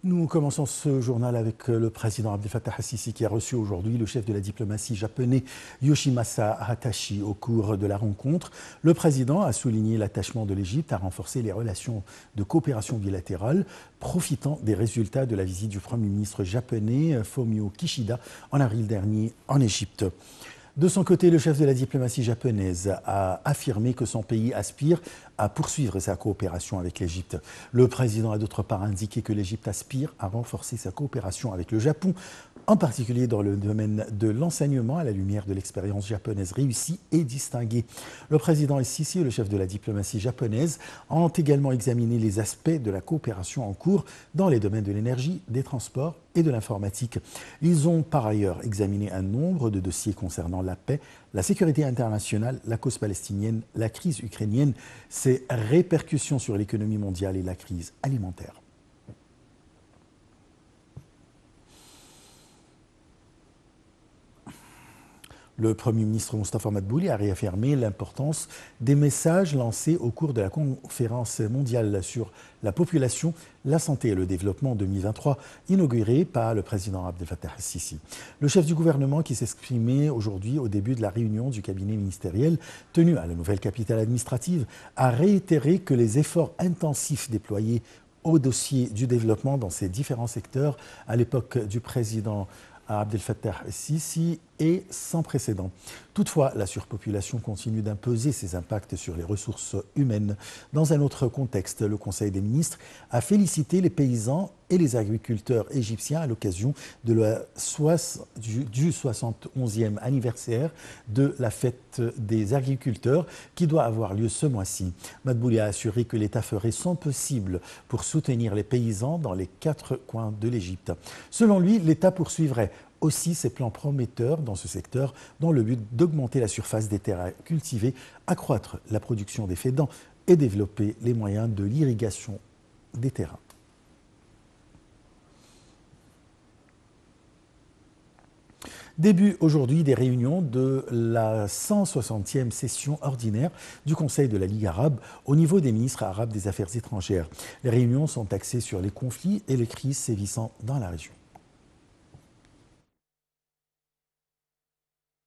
Nous commençons ce journal avec le président Abdel Fattah al-Sisi qui a reçu aujourd'hui le chef de la diplomatie japonais Yoshimasa Hatashi au cours de la rencontre. Le président a souligné l'attachement de l'Égypte à renforcer les relations de coopération bilatérale, profitant des résultats de la visite du Premier ministre japonais Fumio Kishida en avril dernier en Égypte. De son côté, le chef de la diplomatie japonaise a affirmé que son pays aspire à poursuivre sa coopération avec l'Égypte. Le président a d'autre part indiqué que l'Égypte aspire à renforcer sa coopération avec le Japon, en particulier dans le domaine de l'enseignement à la lumière de l'expérience japonaise réussie et distinguée. Le président El-Sisi et le chef de la diplomatie japonaise ont également examiné les aspects de la coopération en cours dans les domaines de l'énergie, des transports et de l'informatique. Ils ont par ailleurs examiné un nombre de dossiers concernant la paix, la sécurité internationale, la cause palestinienne, la crise ukrainienne, ses répercussions sur l'économie mondiale et la crise alimentaire. Le Premier ministre Moustapha Madbouli a réaffirmé l'importance des messages lancés au cours de la conférence mondiale sur la population, la santé et le développement 2023, inaugurée par le président Abdel Fattah al-Sisi. Le chef du gouvernement qui s'exprimait aujourd'hui au début de la réunion du cabinet ministériel tenue à la nouvelle capitale administrative a réitéré que les efforts intensifs déployés au dossier du développement dans ces différents secteurs à l'époque du président Abdel Fattah al-Sisi est sans précédent. Toutefois, la surpopulation continue d'imposer ses impacts sur les ressources humaines. Dans un autre contexte, le Conseil des ministres a félicité les paysans et les agriculteurs égyptiens à l'occasion du 71e anniversaire de la fête des agriculteurs qui doit avoir lieu ce mois-ci. Madbouli a assuré que l'État ferait son possible pour soutenir les paysans dans les 4 coins de l'Égypte. Selon lui, l'État poursuivrait aussi ses plans prometteurs dans ce secteur dans le but d'augmenter la surface des terres cultivées, accroître la production des fédans et développer les moyens de l'irrigation des terrains. Début aujourd'hui des réunions de la 160e session ordinaire du Conseil de la Ligue arabe au niveau des ministres arabes des Affaires étrangères. Les réunions sont axées sur les conflits et les crises sévissant dans la région.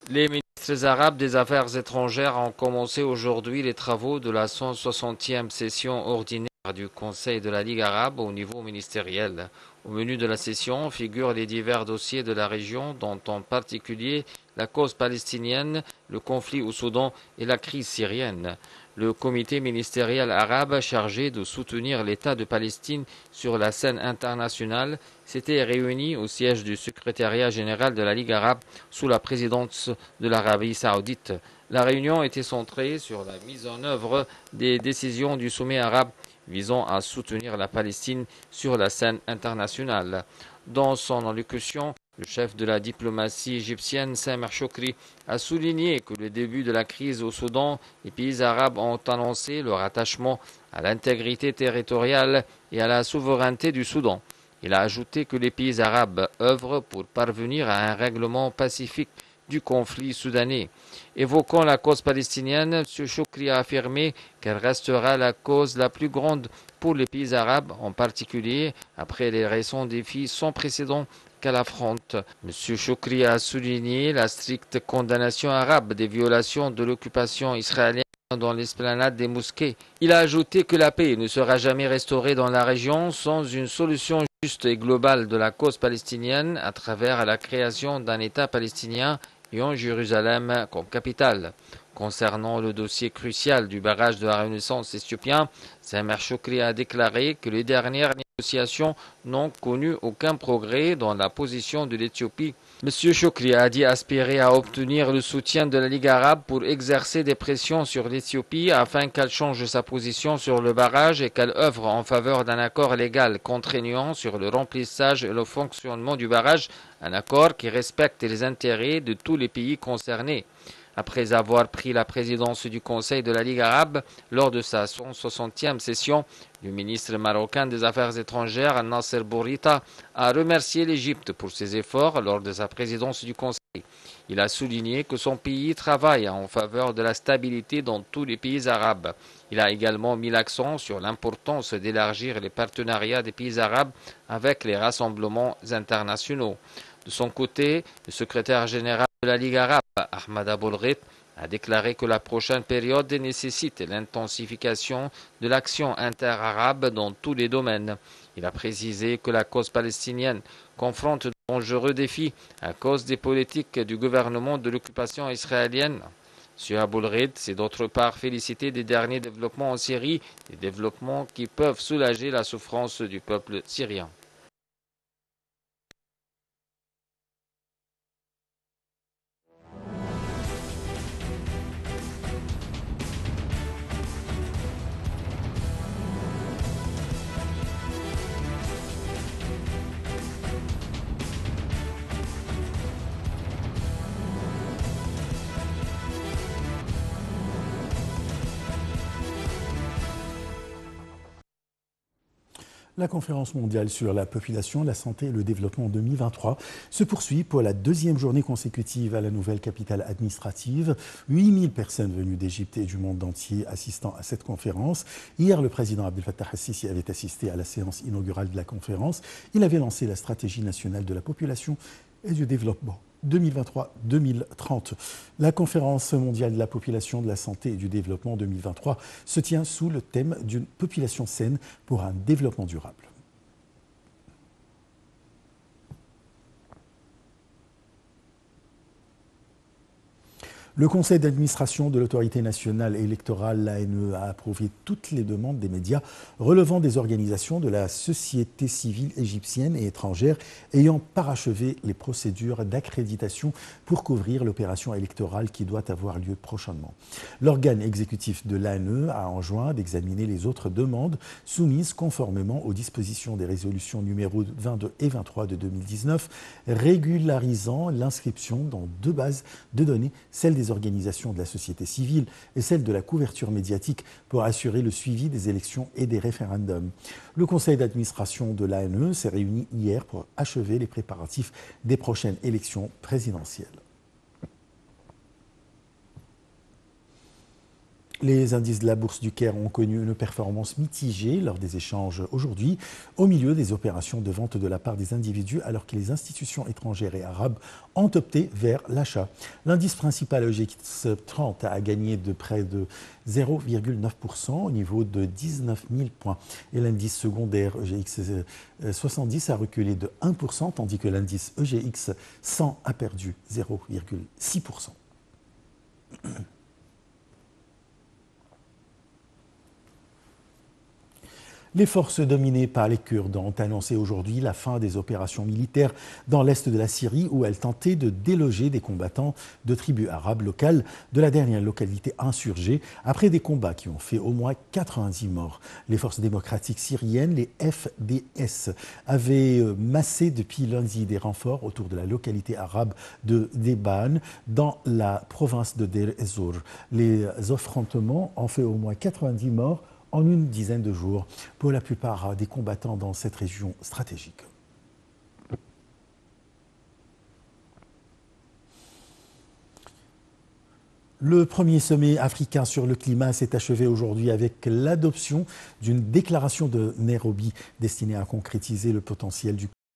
Les ministres arabes des Affaires étrangères ont commencé aujourd'hui les travaux de la 160e session ordinaire du Conseil de la Ligue arabe au niveau ministériel. Au menu de la session figurent les divers dossiers de la région, dont en particulier la cause palestinienne, le conflit au Soudan et la crise syrienne. Le comité ministériel arabe chargé de soutenir l'État de Palestine sur la scène internationale s'était réuni au siège du secrétariat général de la Ligue arabe sous la présidence de l'Arabie saoudite. La réunion était centrée sur la mise en œuvre des décisions du sommet arabe visant à soutenir la Palestine sur la scène internationale. Dans son allocution, le chef de la diplomatie égyptienne, Samer Choukri, a souligné que le début de la crise au Soudan, les pays arabes ont annoncé leur attachement à l'intégrité territoriale et à la souveraineté du Soudan. Il a ajouté que les pays arabes œuvrent pour parvenir à un règlement pacifique du conflit soudanais. Évoquant la cause palestinienne, M. Choukri a affirmé qu'elle restera la cause la plus grande pour les pays arabes, en particulier après les récents défis sans précédent qu'elle affronte. M. Choukri a souligné la stricte condamnation arabe des violations de l'occupation israélienne dans l'esplanade des mosquées. Il a ajouté que la paix ne sera jamais restaurée dans la région sans une solution juste et globale de la cause palestinienne à travers la création d'un État palestinien ayant Jérusalem comme capitale. Concernant le dossier crucial du barrage de la Renaissance éthiopien, Samer Choukri a déclaré que les dernières négociations n'ont connu aucun progrès dans la position de l'Éthiopie. M. Choukri a dit aspirer à obtenir le soutien de la Ligue arabe pour exercer des pressions sur l'Éthiopie afin qu'elle change sa position sur le barrage et qu'elle œuvre en faveur d'un accord légal contraignant sur le remplissage et le fonctionnement du barrage, un accord qui respecte les intérêts de tous les pays concernés. Après avoir pris la présidence du Conseil de la Ligue arabe lors de sa 160e session, le ministre marocain des Affaires étrangères, Nasser Bourita, a remercié l'Égypte pour ses efforts lors de sa présidence du Conseil. Il a souligné que son pays travaille en faveur de la stabilité dans tous les pays arabes. Il a également mis l'accent sur l'importance d'élargir les partenariats des pays arabes avec les rassemblements internationaux. De son côté, le secrétaire général de la Ligue arabe, Ahmad Aboulghit, a déclaré que la prochaine période nécessite l'intensification de l'action interarabe dans tous les domaines. Il a précisé que la cause palestinienne confronte de dangereux défis à cause des politiques du gouvernement de l'occupation israélienne. M. Aboulghit s'est d'autre part félicité des derniers développements en Syrie, des développements qui peuvent soulager la souffrance du peuple syrien. La conférence mondiale sur la population, la santé et le développement 2023 se poursuit pour la deuxième journée consécutive à la nouvelle capitale administrative. 8000 personnes venues d'Égypte et du monde entier assistant à cette conférence. Hier, le président Abdel Fattah al-Sisi avait assisté à la séance inaugurale de la conférence. Il avait lancé la stratégie nationale de la population et du développement 2023-2030. La conférence mondiale de la population, de la santé et du développement 2023 se tient sous le thème d'une population saine pour un développement durable. Le conseil d'administration de l'autorité nationale électorale, l'ANE, a approuvé toutes les demandes des médias relevant des organisations de la société civile égyptienne et étrangère ayant parachevé les procédures d'accréditation pour couvrir l'opération électorale qui doit avoir lieu prochainement. L'organe exécutif de l'ANE a enjoint d'examiner les autres demandes soumises conformément aux dispositions des résolutions numéro 22 et 23 de 2019, régularisant l'inscription dans deux bases de données, celle des organisations de la société civile et celle de la couverture médiatique pour assurer le suivi des élections et des référendums. Le conseil d'administration de l'ANE s'est réuni hier pour achever les préparatifs des prochaines élections présidentielles. Les indices de la Bourse du Caire ont connu une performance mitigée lors des échanges aujourd'hui, au milieu des opérations de vente de la part des individus, alors que les institutions étrangères et arabes ont opté vers l'achat. L'indice principal EGX 30 a gagné de près de 0,9% au niveau de 19 000 points. Et l'indice secondaire EGX 70 a reculé de 1%, tandis que l'indice EGX 100 a perdu 0,6%. Les forces dominées par les Kurdes ont annoncé aujourd'hui la fin des opérations militaires dans l'est de la Syrie où elles tentaient de déloger des combattants de tribus arabes locales de la dernière localité insurgée après des combats qui ont fait au moins 90 morts. Les forces démocratiques syriennes, les FDS, avaient massé depuis lundi des renforts autour de la localité arabe de Deban dans la province de Deir ez-Zor. Les affrontements ont fait au moins 90 morts en une dizaine de jours pour la plupart des combattants dans cette région stratégique. Le premier sommet africain sur le climat s'est achevé aujourd'hui avec l'adoption d'une déclaration de Nairobi destinée à concrétiser le potentiel du